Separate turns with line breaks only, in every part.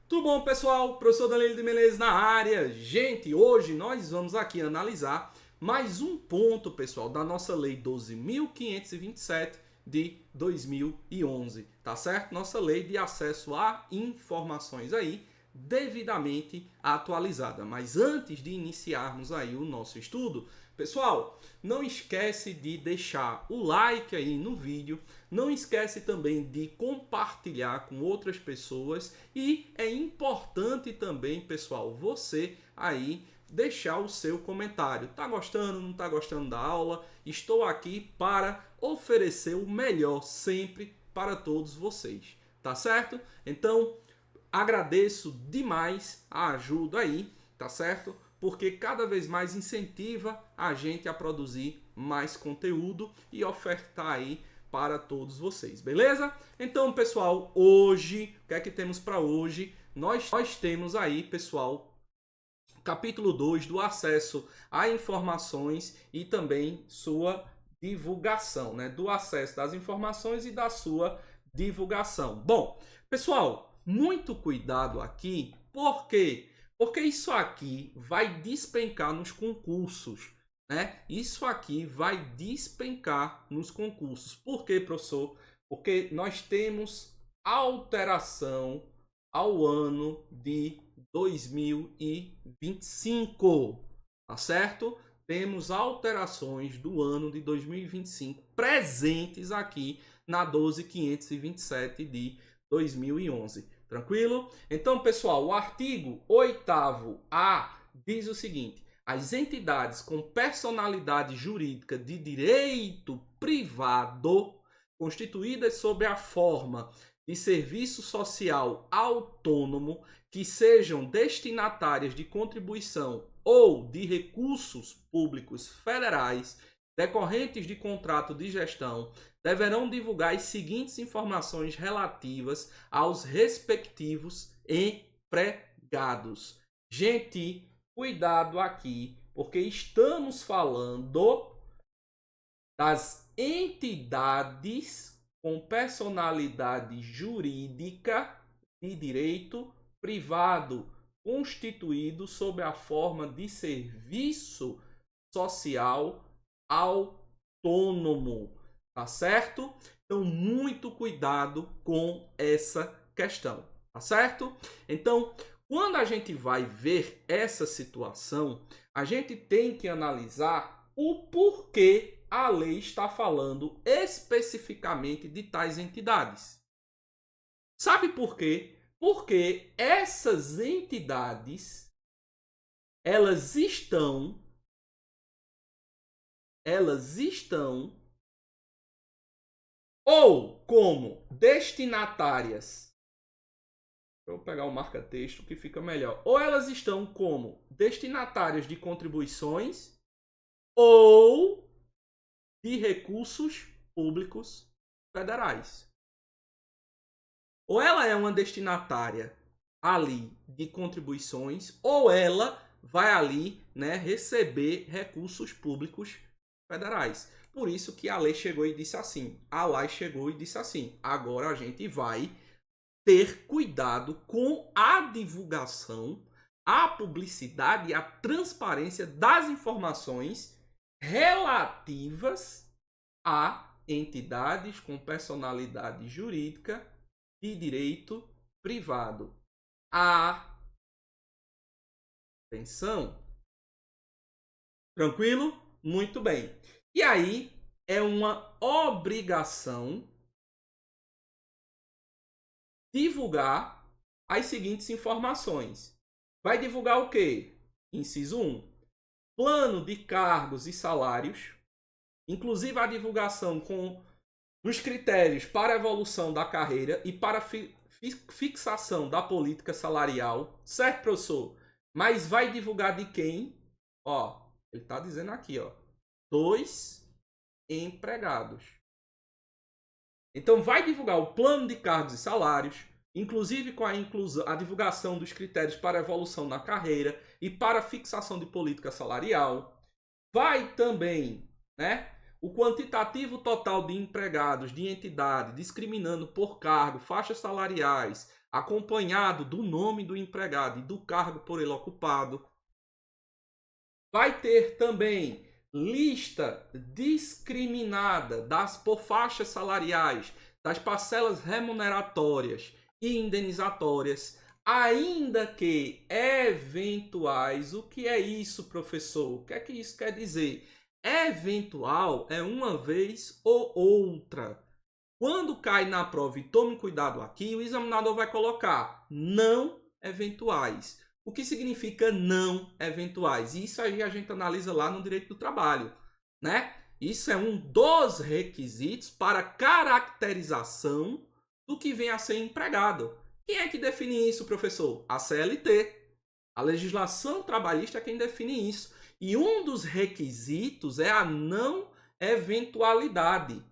Tudo bom, pessoal? Professor Danilo de Menezes na área. Gente, hoje nós vamos aqui analisar mais um ponto, pessoal, da nossa Lei 12.527 de 2011, tá certo? Nossa Lei de Acesso a Informações aí, devidamente atualizada. Mas antes de iniciarmos aí o nosso estudo, pessoal, não esquece de deixar o like aí no vídeo, não esquece também de compartilhar com outras pessoas e é importante também, pessoal, você aí deixar o seu comentário. Tá gostando, não tá gostando da aula? Estou aqui para oferecer o melhor sempre para todos vocês, tá certo? Então, agradeço demais a ajuda aí, tá certo? Porque cada vez mais incentiva a gente a produzir mais conteúdo e ofertar aí para todos vocês, beleza? Então, pessoal, hoje, o que é que temos para hoje? Nós temos aí, pessoal, capítulo 2 do acesso a informações e também sua divulgação, né? Do acesso das informações e da sua divulgação. Bom, pessoal, muito cuidado aqui, por quê? Porque isso aqui vai despencar nos concursos, né? Isso aqui vai despencar nos concursos. Por quê, professor? Porque nós temos alteração ao ano de 2025, tá certo? Temos alterações do ano de 2025 presentes aqui na 12.527 de 2011. Tranquilo? Então, pessoal, o artigo 8º-A diz o seguinte: as entidades com personalidade jurídica de direito privado constituídas sob a forma de serviço social autônomo que sejam destinatárias de contribuição ou de recursos públicos federais decorrentes de contrato de gestão deverão divulgar as seguintes informações relativas aos respectivos empregados. Gente, cuidado aqui, porque estamos falando das entidades com personalidade jurídica de direito privado, constituído sob a forma de serviço social autônomo, tá certo? Então, muito cuidado com essa questão, tá certo? Então, quando a gente vai ver essa situação, a gente tem que analisar o porquê a lei está falando especificamente de tais entidades. Sabe por quê? Porque essas entidades, elas estão ou como destinatárias. Vou pegar o marca-texto que fica melhor. Ou elas estão como destinatárias de contribuições ou de recursos públicos federais. Ou ela é uma destinatária ali de contribuições, ou ela vai ali, né, receber recursos públicos federais. Por isso que a lei chegou e disse assim, a lei chegou e disse assim, agora a gente vai ter cuidado com a divulgação, a publicidade e a transparência das informações relativas a entidades com personalidade jurídica de direito privado. Atenção. Tranquilo? Muito bem. E aí é uma obrigação divulgar as seguintes informações. Vai divulgar o quê? Inciso 1. Plano de cargos e salários, inclusive a divulgação com os critérios para evolução da carreira e para fixação da política salarial, certo, professor? Mas vai divulgar de quem? Ó, ele está dizendo aqui, ó, 2 empregados. Então vai divulgar o plano de cargos e salários, inclusive com a divulgação dos critérios para evolução na carreira e para fixação de política salarial. Vai também, né, o quantitativo total de empregados de entidade, discriminando por cargo, faixas salariais, acompanhado do nome do empregado e do cargo por ele ocupado. Vai ter também lista discriminada por faixas salariais, das parcelas remuneratórias e indenizatórias, ainda que eventuais. O que é isso, professor? O que é que isso quer dizer? Eventual é uma vez ou outra. Quando cai na prova, e tome cuidado aqui, o examinador vai colocar não eventuais. O que significa não eventuais? Isso aí a gente analisa lá no direito do trabalho, né? Isso é um dos requisitos para caracterização do que vem a ser empregado. Quem é que define isso, professor? A CLT. A legislação trabalhista é quem define isso. E um dos requisitos é a não eventualidade.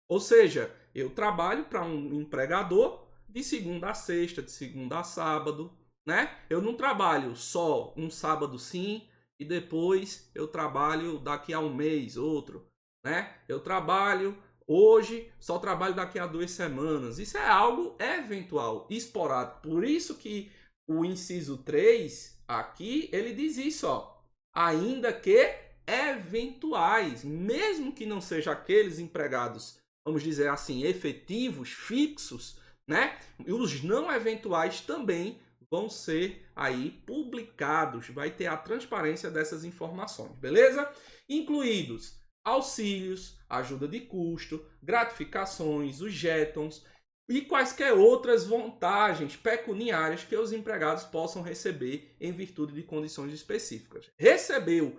Ou seja, eu trabalho para um empregador de segunda a sexta, de segunda a sábado, né? Eu não trabalho só um sábado sim e depois eu trabalho daqui a um mês, outro, né? Eu trabalho hoje, só trabalho daqui a 2 semanas. Isso é algo eventual, esporádico. Por isso que o inciso 3 aqui, ele diz isso, ó. Ainda que eventuais, mesmo que não sejam aqueles empregados, vamos dizer assim, efetivos, fixos, né? E os não eventuais também vão ser aí publicados, vai ter a transparência dessas informações, beleza? Incluídos auxílios, ajuda de custo, gratificações, os jetons e quaisquer outras vantagens pecuniárias que os empregados possam receber em virtude de condições específicas. Recebeu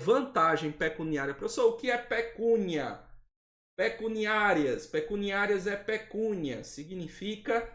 vantagem pecuniária. Professor, o que é pecúnia? Pecuniárias. Pecuniárias é pecúnia, significa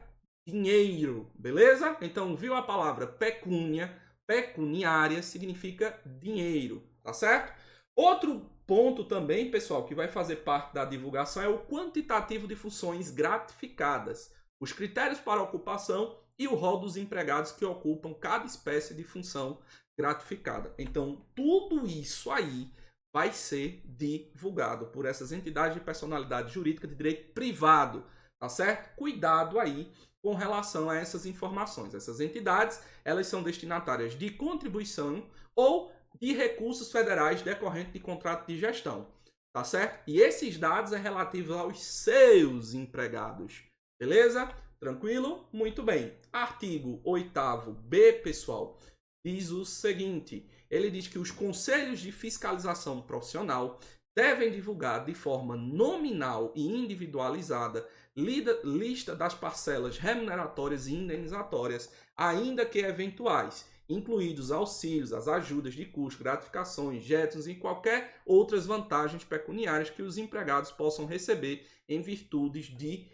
dinheiro, beleza? Então, viu a palavra pecúnia, pecuniária significa dinheiro, tá certo? Outro ponto também, pessoal, que vai fazer parte da divulgação é o quantitativo de funções gratificadas, os critérios para ocupação e o rol dos empregados que ocupam cada espécie de função gratificada. Então, tudo isso aí vai ser divulgado por essas entidades de personalidade jurídica de direito privado, tá certo? Cuidado aí com relação a essas informações. Essas entidades, elas são destinatárias de contribuição ou de recursos federais decorrentes de contrato de gestão, tá certo? E esses dados é relativos aos seus empregados, beleza? Tranquilo? Muito bem. Artigo 8º-B, pessoal, diz o seguinte, ele diz que os conselhos de fiscalização profissional devem divulgar de forma nominal e individualizada lista das parcelas remuneratórias e indenizatórias, ainda que eventuais, incluídos auxílios, as ajudas de custo, gratificações, jetons e qualquer outras vantagens pecuniárias que os empregados possam receber em virtude de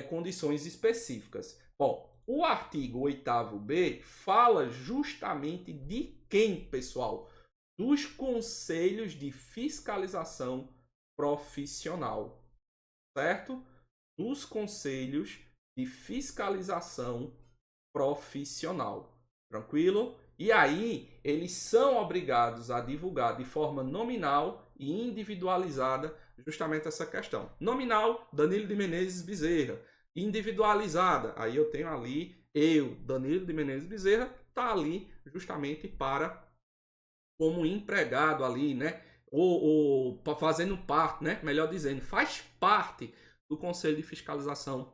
condições específicas. Bom, o artigo 8º-B fala justamente de quem, pessoal? Dos conselhos de fiscalização profissional, certo? Dos conselhos de fiscalização profissional, tranquilo? E aí, eles são obrigados a divulgar de forma nominal e individualizada justamente essa questão. Nominal, Danilo de Menezes Bezerra. Individualizada, aí eu tenho ali, Danilo de Menezes Bezerra, tá ali justamente para como empregado ali, né? Ou fazendo parte, né? Melhor dizendo, faz parte do Conselho de Fiscalização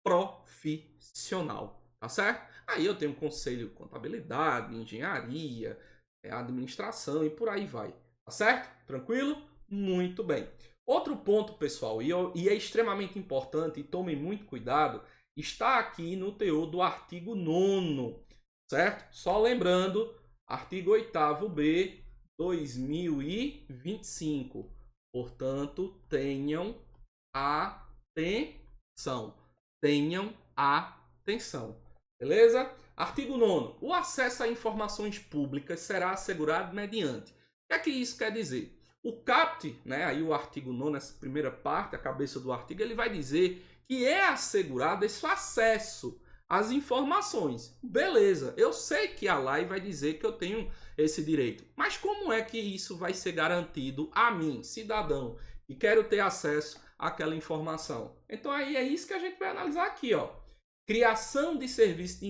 Profissional, tá certo? Aí eu tenho Conselho de Contabilidade, Engenharia, Administração e por aí vai, tá certo? Tranquilo? Muito bem. Outro ponto, pessoal, e é extremamente importante, e tomem muito cuidado, está aqui no teor do artigo 9º, certo? Só lembrando, artigo 8º-B, 2025. Portanto, tenham atenção. Tenham atenção. Beleza? Artigo 9º. O acesso a informações públicas será assegurado mediante. O que é que isso quer dizer? O CAPT, né, aí o artigo 9º, essa primeira parte, a cabeça do artigo, ele vai dizer que é assegurado esse acesso às informações. Beleza, eu sei que a lei vai dizer que eu tenho esse direito, mas como é que isso vai ser garantido a mim, cidadão, que quero ter acesso àquela informação? Então aí é isso que a gente vai analisar aqui, ó. criação de serviço de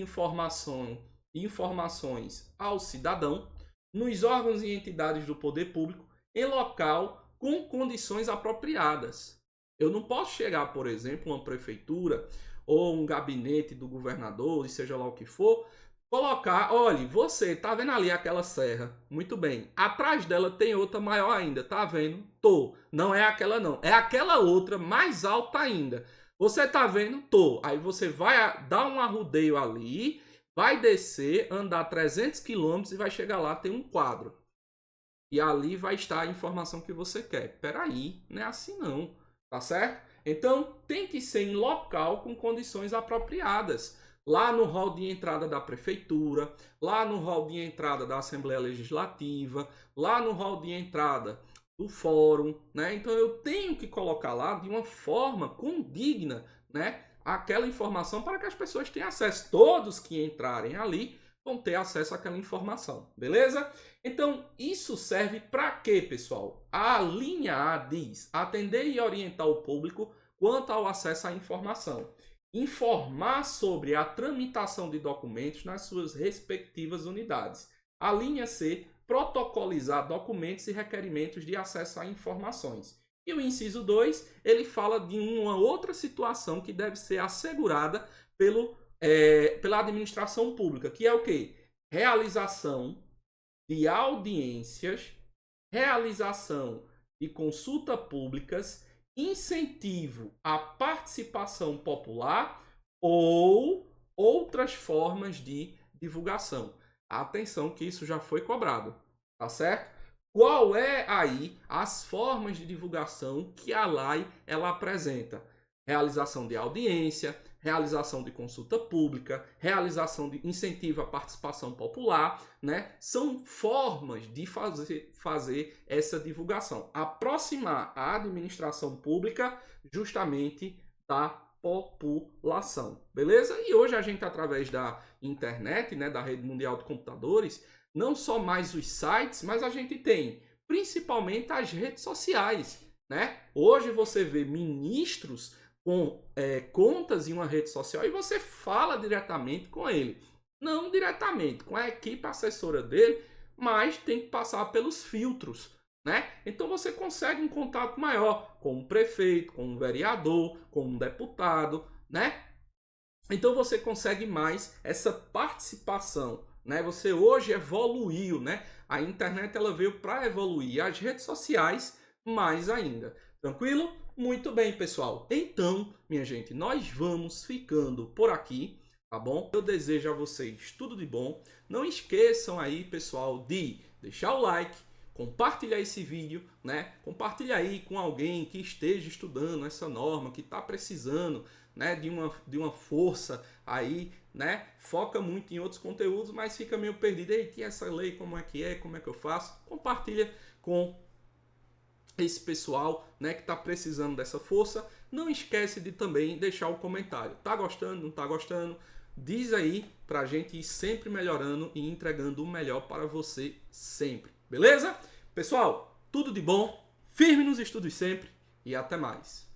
informações ao cidadão, nos órgãos e entidades do poder público, em local com condições apropriadas. Eu não posso chegar, por exemplo, uma prefeitura ou um gabinete do governador, e seja lá o que for, colocar, olha, você tá vendo ali aquela serra? Muito bem. Atrás dela tem outra maior ainda, tá vendo? Tô. Não é aquela não, é aquela outra mais alta ainda. Você tá vendo? Tô. Aí você vai dar um arrodeio ali, vai descer, andar 300 quilômetros e vai chegar lá, tem um quadro. E ali vai estar a informação que você quer. Peraí, não é assim não, tá certo? Então tem que ser em local com condições apropriadas. Lá no hall de entrada da prefeitura, lá no hall de entrada da Assembleia Legislativa, lá no hall de entrada do fórum, né? Então eu tenho que colocar lá de uma forma condigna, né, aquela informação para que as pessoas tenham acesso. Todos que entrarem ali vão ter acesso àquela informação, beleza? Então isso serve para quê, pessoal? A linha A diz: atender e orientar o público quanto ao acesso à informação. Informar sobre a tramitação de documentos nas suas respectivas unidades. A linha C: protocolizar documentos e requerimentos de acesso a informações. E o inciso 2, ele fala de uma outra situação que deve ser assegurada pela administração pública, que é o quê? Realização de audiências, realização de consultas públicas, incentivo à participação popular ou outras formas de divulgação. Atenção que isso já foi cobrado, tá certo? Qual é aí as formas de divulgação que a lei ela apresenta? Realização de audiência, realização de consulta pública, realização de incentivo à participação popular, né? São formas de fazer essa divulgação, aproximar a administração pública justamente da população, beleza? E hoje a gente, através da internet, né, da rede mundial de computadores, não só mais os sites, mas a gente tem principalmente as redes sociais, né? Hoje você vê ministros com contas em uma rede social e você fala diretamente com ele. Não diretamente com a equipe assessora dele, mas tem que passar pelos filtros, né? Então você consegue um contato maior com o prefeito, com o vereador, com um deputado, né? Então você consegue mais essa participação, né? Você hoje evoluiu, né? A internet ela veio para evoluir, as redes sociais mais ainda. Tranquilo? Muito bem, pessoal. Então, minha gente, nós vamos ficando por aqui, tá bom? Eu desejo a vocês tudo de bom. Não esqueçam aí, pessoal, de deixar o like, compartilhar esse vídeo, né? Compartilha aí com alguém que esteja estudando essa norma, que está precisando, né, de uma força aí, né? Foca muito em outros conteúdos, mas fica meio perdido. Eita, essa lei como é que eu faço? Compartilha com esse pessoal, né, que está precisando dessa força. Não esquece de também deixar o comentário. Tá gostando? Não tá gostando? Diz aí pra gente ir sempre melhorando e entregando o melhor para você sempre. Beleza? Pessoal, tudo de bom. Firme nos estudos sempre e até mais.